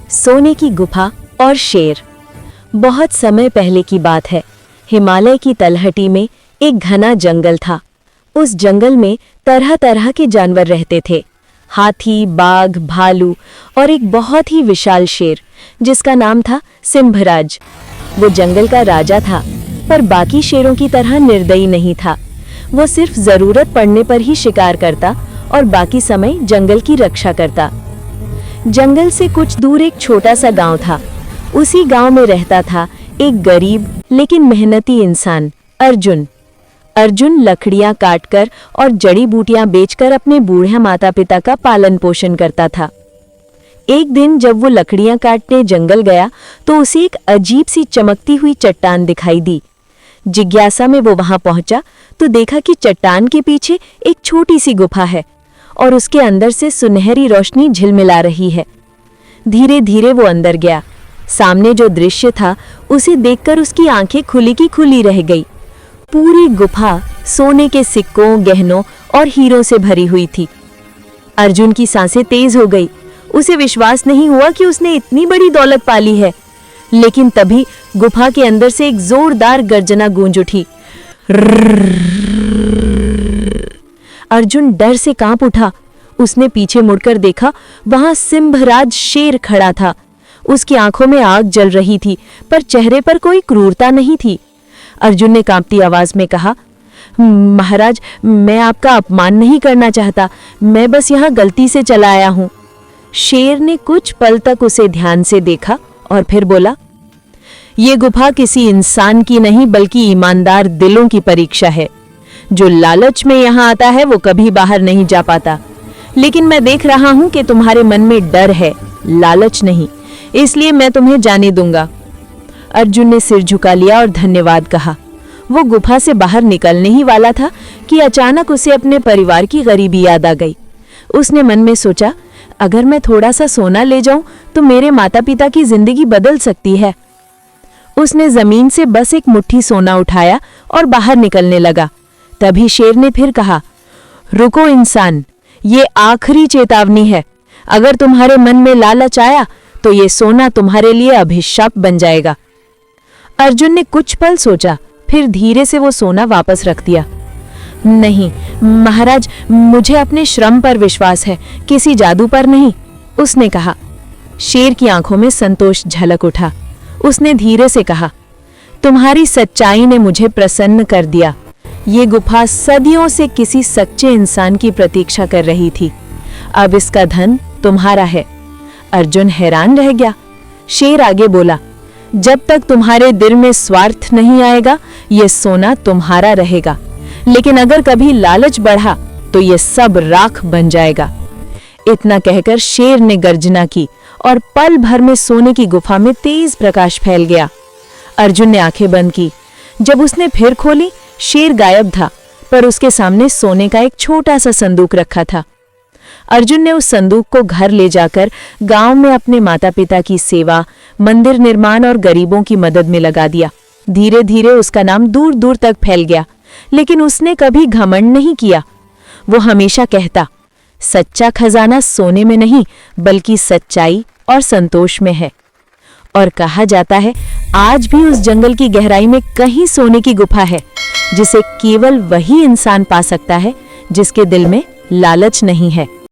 सोने की गुफा और शेर। बहुत समय पहले की बात है। हिमालय की तलहटी में एक घना जंगल था। उस जंगल में तरह तरह के जानवर रहते थे। हाथी, बाघ, भालू और एक बहुत ही विशाल शेर जिसका नाम था सिंहराज। वो जंगल का राजा था, पर बाकी शेरों की तरह निर्दयी नहीं था। वो सिर्फ जरूरत पड़ने पर ही शिकार करता और बाकी समय जंगल की रक्षा करता। जंगल से कुछ दूर एक छोटा सा गांव था। उसी गांव में रहता था एक गरीब लेकिन मेहनती इंसान, अर्जुन। अर्जुन लकड़ियां काटकर और जड़ी बूटियां बेचकर अपने बूढ़े माता पिता का पालन पोषण करता था। एक दिन जब वो लकड़ियां काटने जंगल गया तो उसे एक अजीब सी चमकती हुई चट्टान दिखाई दी। जिज्ञासा में वो वहां पहुंचा तो देखा कि चट्टान के पीछे एक छोटी सी गुफा है और उसके अंदर से सुनहरी रोशनी झिलमिला रही है। धीरे धीरे वो अंदर गया। सामने जो दृश्य था उसे देखकर उसकी आंखें खुली की खुली रह गई। पूरी गुफा सोने के सिक्कों, गहनों और हीरों से भरी हुई थी। अर्जुन की सांसें तेज हो गई। उसे विश्वास नहीं हुआ कि उसने इतनी बड़ी दौलत पाली है। लेकिन तभी गुफा के अंदर से एक जोरदार गर्जना गूंज उठी। अर्जुन डर से कांप उठा। उसने पीछे मुड़कर देखा, वहां सिंहराज शेर खड़ा था। उसकी आंखों में आग जल रही थी, पर चेहरे पर कोई क्रूरता नहीं थी। अर्जुन ने कांपती आवाज में कहा, महाराज, मैं आपका अपमान नहीं करना चाहता, मैं बस यहाँ गलती से चला आया हूँ। शेर ने कुछ पल तक उसे ध्यान से देखा और फिर बोला, ये गुफा किसी इंसान की नहीं बल्कि ईमानदार दिलों की परीक्षा है। जो लालच में यहाँ आता है वो कभी बाहर नहीं जा पाता। लेकिन मैं देख रहा हूँ कि तुम्हारे मन में डर है, लालच नहीं, इसलिए मैं तुम्हें जाने दूंगा। अर्जुन ने सिर झुका लिया और धन्यवाद कहा। वो गुफा से बाहर निकलने ही वाला था कि अचानक उसे अपने परिवार की गरीबी याद आ गई। उसने मन में सोचा, अगर मैं थोड़ा सा सोना ले जाऊं तो मेरे माता पिता की जिंदगी बदल सकती है। उसने जमीन से बस एक मुट्ठी सोना उठाया और बाहर निकलने लगा। तभी शेर ने फिर कहा, रुको इंसान, ये आखिरी चेतावनी है। अगर तुम्हारे मन में लालच आया तो ये सोना तुम्हारे लिए अभिशाप बन जाएगा। अर्जुन ने कुछ पल सोचा, फिर धीरे से वो सोना वापस रख दिया। नहीं महाराज, मुझे अपने श्रम पर विश्वास है, किसी जादू पर नहीं, उसने कहा। शेर की आंखों में संतोष झलक उठा। उसने धीरे से कहा, तुम्हारी सच्चाई ने मुझे प्रसन्न कर दिया। ये गुफा सदियों से किसी सच्चे इंसान की प्रतीक्षा कर रही थी। अब इसका धन तुम्हारा है। अर्जुन हैरान रह गया। शेर आगे बोला, जब तक तुम्हारे दिल में स्वार्थ नहीं आएगा ये सोना तुम्हारा रहेगा, लेकिन अगर कभी लालच बढ़ा तो ये सब राख बन जाएगा। इतना कहकर शेर ने गर्जना की और पल भर में सोने की गुफा में तेज प्रकाश फैल गया। अर्जुन ने आंखें बंद की। जब उसने फिर खोली, शेर गायब था, पर उसके सामने सोने का एक छोटा सा संदूक रखा था। अर्जुन ने उस संदूक को घर ले जाकर गांव में अपने माता पिता की सेवा, मंदिर निर्माण और गरीबों की मदद में लगा दिया। धीरे धीरे उसका नाम दूर दूर तक फैल गया, लेकिन उसने कभी घमंड नहीं किया। वो हमेशा कहता, सच्चा खजाना सोने में नहीं बल्कि सच्चाई और संतोष में है। और कहा जाता है, आज भी उस जंगल की गहराई में कहीं सोने की गुफा है, जिसे केवल वही इंसान पा सकता है जिसके दिल में लालच नहीं है।